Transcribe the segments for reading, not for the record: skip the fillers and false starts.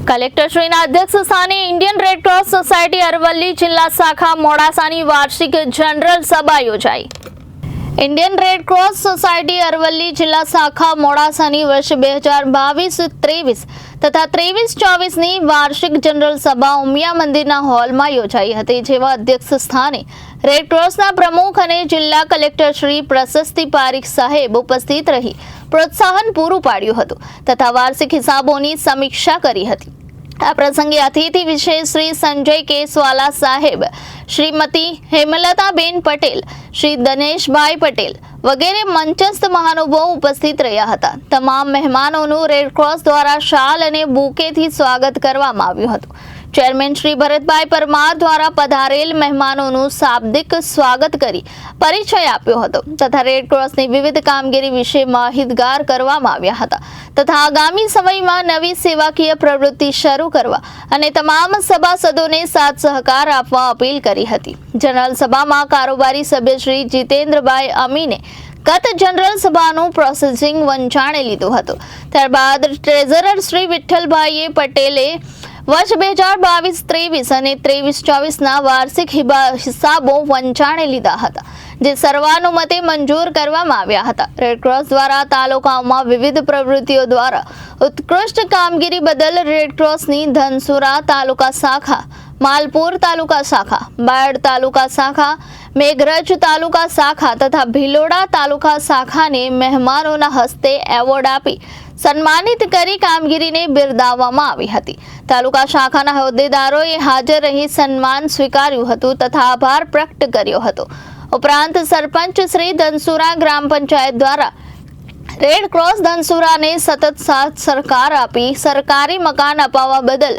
કલેક્ટરશ્રીના અધ્યક્ષસ્થાને Indian red cross society Aravalli જિલ્લા શાખા મોડાસાની વાર્ષિક જનરલ સભા યોજાઈ। Indian red cross society Aravalli જિલ્લા શાખા મોડાસાની વર્ષ 2022-23 તથા 23-24ની વાર્ષિક જનરલ સભા ઉમિયા મંદિરના હોલમાં યોજાઈ હતી, જેવા અધ્યક્ષ સ્થાને રેડ ક્રોસના પ્રમુખ અને જિલ્લા કલેક્ટર શ્રી પ્રશસ્તિ પારીખ સાહેબ ઉપસ્થિત રહી પ્રોત્સાહન પૂરું પાડ્યું હતું તથા વાર્ષિક હિસાબોની સમીક્ષા કરી હતી। આ પ્રસંગે અતિથિ વિશેષ શ્રી સંજય કેસવાલા સાહેબ, શ્રીમતી હેમલતાબેન પટેલ, શ્રી દિનેશભાઈ પટેલ વગેરે મંચસ્થ મહાનુભાવો ઉપસ્થિત રહ્યા હતા। તમામ મહેમાનોનું રેડ ક્રોસ દ્વારા શાલ અને બુકેથી સ્વાગત કરવામાં આવ્યું હતું। ચેરમેન શ્રી ભરતભાઈ પરમાર દ્વારા પધારેલ મહેમાનોનું શાબ્દિક સ્વાગત કરી પરિચય આપ્યો હતો તથા રેડ ક્રોસની વિવિધ કામગીરી વિશે માહિતગાર કરવામાં આવ્યા હતા તથા આગામી સમયમાં નવી સેવાકીય પ્રવૃત્તિ શરૂ કરવા અને તમામ સભાસદોને સાથ સહકાર આપવા અપીલ કરી હતી। જનરલ સભામાં કારોબારી સભ્ય શ્રી જીતેન્દ્રભાઈ અમીને ગત જનરલ સભાનું પ્રોસેસિંગ વંચાણે લીધું હતું। ત્યારબાદ ટ્રેઝરર શ્રી વિઠ્ઠલભાઈએ પટેલે વર્ષ 2022-23 અને 23-24ના વાર્ષિક હિસાબો વંચાણે લીધા હતા, જે સર્વાનુમતે મંજૂર કરવામાં આવ્યા હતા। રેડ ક્રોસ દ્વારા તાલુકાઓમાં વિવિધ પ્રવૃત્તિઓ દ્વારા ઉત્કૃષ્ટ કામગીરી બદલ રેડ ક્રોસની ધનસુરા તાલુકા શાખા, માલપુર તાલુકા શાખા, બાયડ તાલુકા શાખા, મેઘરજ તાલુકા શાખા તથા ભિલોડા તાલુકા શાખાને મહેમાનોના હસ્તે એવોર્ડ આપી સન્માનિત કરી કામગીરીને બિરદાવવામાં આવી હતી। તાલુકા શાખાના હોદ્દેદારોએ હાજર રહી સન્માન સ્વીકાર્યું હતું તથા આભાર પ્રકટ કર્યો હતો। ઉપરાંત સરપંચ શ્રી ધનસુરા ગ્રામ પંચાયત દ્વારા રેડ ક્રોસ ધનસુરાને સતત સાથ સરકાર આપી સરકારી મકાન અપાવવા બદલ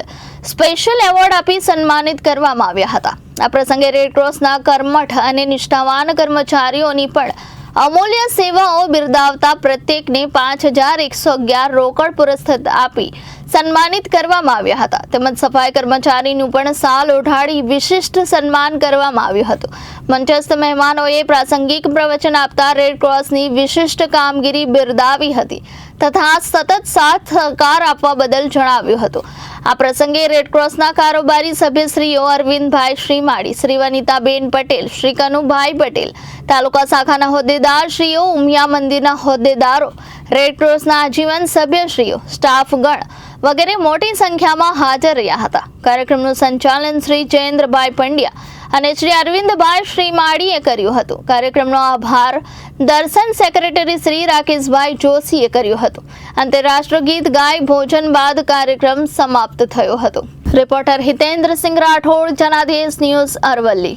સ્પેશિયલ એવોર્ડ આપી સન્માનિત કરવામાં આવ્યા હતા। આ પ્રસંગે રેડ ક્રોસના કર્મઠ અને નિષ્ઠાવાન કર્મચારીઓની પણ અમૂલ્ય સેવાઓ બિરદાવતા પ્રત્યેકને 5111 રોકડ પુરસ્કાર આપી સન્માનિત કરવામાં આવ્યા હતા તેમજ સફાઈ કર્મચારીનું પણ સાલ ઓઢાડી વિશિષ્ટ સન્માન કરવામાં આવ્યું હતું। મંચસ્થ મહેમાનોએ પ્રાસંગિક પ્રવચન આપતા રેડ ક્રોસની વિશિષ્ટ કામગીરી બિરદાવી હતી તથા સતત સાથ સહકાર આપવા બદલ જણાવ્યું હતું। આ પ્રસંગે રેડ ક્રોસના કારોબારી સભ્યશ્રીઓ અરવિંદભાઈ શ્રીમાળી, શ્રી વનિતાબેન પટેલ, શ્રી કનુભાઈ પટેલ, તાલુકા શાખાના હોદ્દેદારશ્રીઓ, ઉમિયા મંદિરના હોદ્દેદારો, રેડ ક્રોસના આજીવન સભ્યશ્રીઓ, સ્ટાફગણ વગેરે મોટી સંખ્યામાં હાજર રહ્યા હતા। કાર્યક્રમનું સંચાલન શ્રી જયેન્દ્રભાઈ પંડ્યા અને શ્રી અરવિંદભાઈ શ્રીમાળીએ કર્યું હતું। કાર્યક્રમનો આભાર દર્શન સેક્રેટરી શ્રી રાકેશભાઈ જોશીએ કર્યું હતું। અંતે રાષ્ટ્રગીત ગાય ભોજન બાદ કાર્યક્રમ સમાપ્ત થયો હતો। Reporter Hitendrasinh Rathod, Janadesh news, Aravalli.